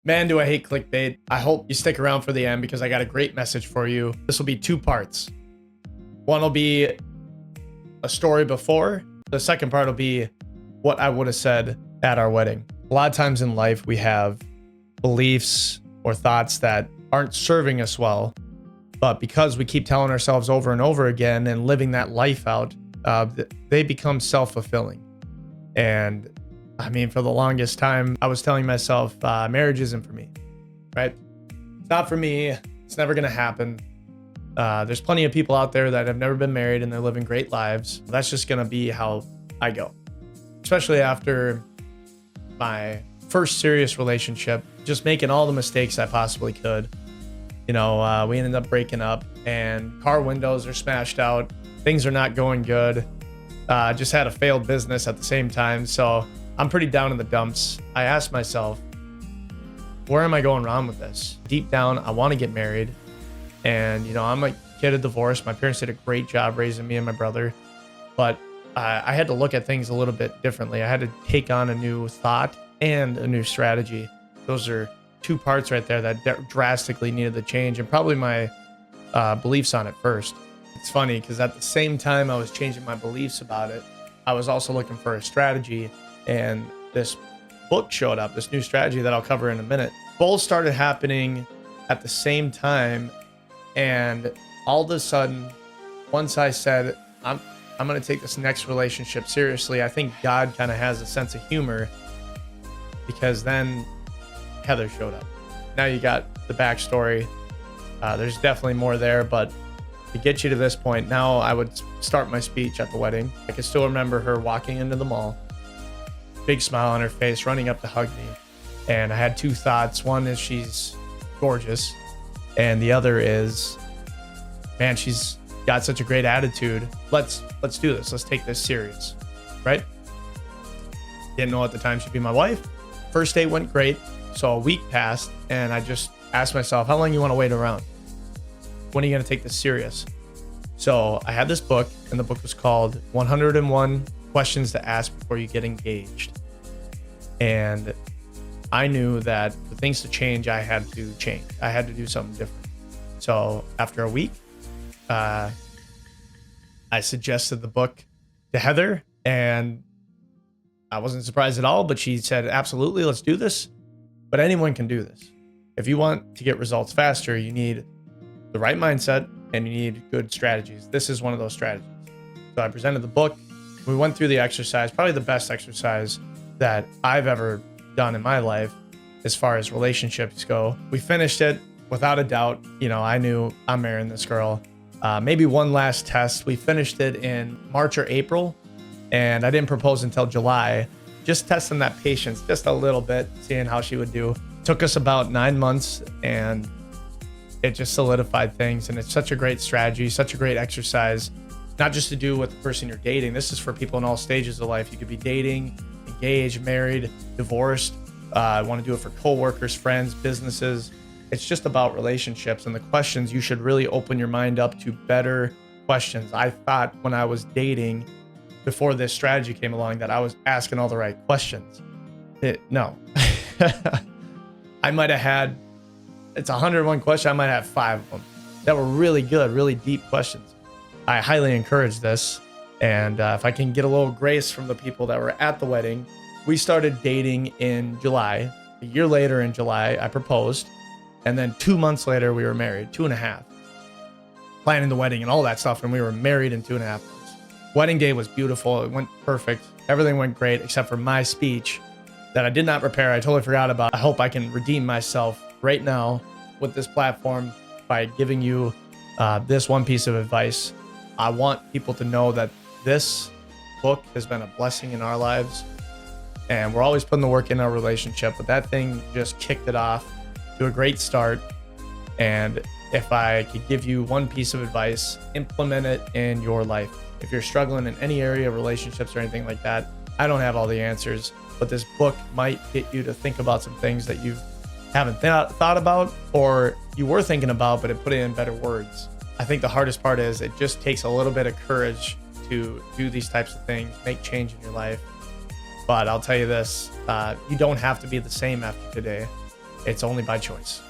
Man, do I hate clickbait. I hope you stick around for the end because I got a great message for you. This will be two parts. One will be a story before. The second part will be what I would have said at our wedding. A lot of times in life, we have beliefs or thoughts that aren't serving us well, but because we keep telling ourselves over and over again and living that life out, they become self-fulfilling. And I mean, for the longest time, I was telling myself, marriage isn't for me, right? It's not for me. It's never going to happen. There's plenty of people out there that have never been married and they're living great lives. That's just going to be how I go, especially after my first serious relationship, just making all the mistakes I possibly could. We ended up breaking up and car windows are smashed out. Things are not going good. Just had a failed business at the same time. So I'm pretty down in the dumps. I asked myself, where am I going wrong with this? Deep down, I want to get married. And, I'm a kid of divorce. My parents did a great job raising me and my brother. But I had to look at things a little bit differently. I had to take on a new thought and a new strategy. Those are two parts right there that drastically needed to change, and probably my beliefs on it first. It's funny because at the same time I was changing my beliefs about it, I was also looking for a strategy. And this book showed up, this new strategy that I'll cover in a minute. Both started happening at the same time. And all of a sudden, once I said, I'm going to take this next relationship seriously, I think God kind of has a sense of humor, because then Heather showed up. Now you got the backstory. There's definitely more there, but to get you to this point, now I would start my speech at the wedding. I can still remember her walking into the mall, big smile on her face, running up to hug me. And I had two thoughts. One is she's gorgeous. And the other is, man, she's got such a great attitude. Let's do this. Let's take this serious, right? Didn't know at the time she'd be my wife. First date went great. So a week passed and I just asked myself, how long you want to wait around? When are you going to take this serious? So I had this book, and the book was called 101 Questions to Ask Before You Get Engaged. And I knew that for things to change, I had to change. I had to do something different. So after a week, I suggested the book to Heather, and I wasn't surprised at all, but she said, absolutely, let's do this. But anyone can do this. If you want to get results faster, you need the right mindset and you need good strategies. This is one of those strategies. So I presented the book. We went through the exercise, probably the best exercise that I've ever done in my life as far as relationships go. We finished it without a doubt. I knew I'm marrying this girl. Maybe one last test. We finished it in March or April, and I didn't propose until July. Just testing that patience just a little bit, seeing how she would do. Took us about 9 months, and it just solidified things. And it's such a great strategy, such a great exercise, not just to do with the person you're dating. This is for people in all stages of life. You could be dating, engaged, married, divorced. I want to do it for coworkers, friends, businesses. It's just about relationships and the questions. You should really open your mind up to better questions. I thought when I was dating before this strategy came along that I was asking all the right questions. No. I might have had, it's 101 questions. I might have 5 of them that were really good, really deep questions. I highly encourage this. And if I can get a little grace from the people that were at the wedding, we started dating in July. A year later in July, I proposed. And then 2 months later, we were married, 2.5. Planning the wedding and all that stuff. And we were married in 2.5 months. Wedding day was beautiful. It went perfect. Everything went great except for my speech that I did not prepare. I totally forgot about. I hope I can redeem myself right now with this platform by giving you this one piece of advice. I want people to know that this book has been a blessing in our lives, and we're always putting the work in our relationship, but that thing just kicked it off to a great start. And if I could give you one piece of advice, implement it in your life. If you're struggling in any area of relationships or anything like that, I don't have all the answers, but this book might get you to think about some things that you haven't thought about, or you were thinking about, but it put it in better words. I think the hardest part is it just takes a little bit of courage to do these types of things, make change in your life. But I'll tell you this, you don't have to be the same after today. It's only by choice.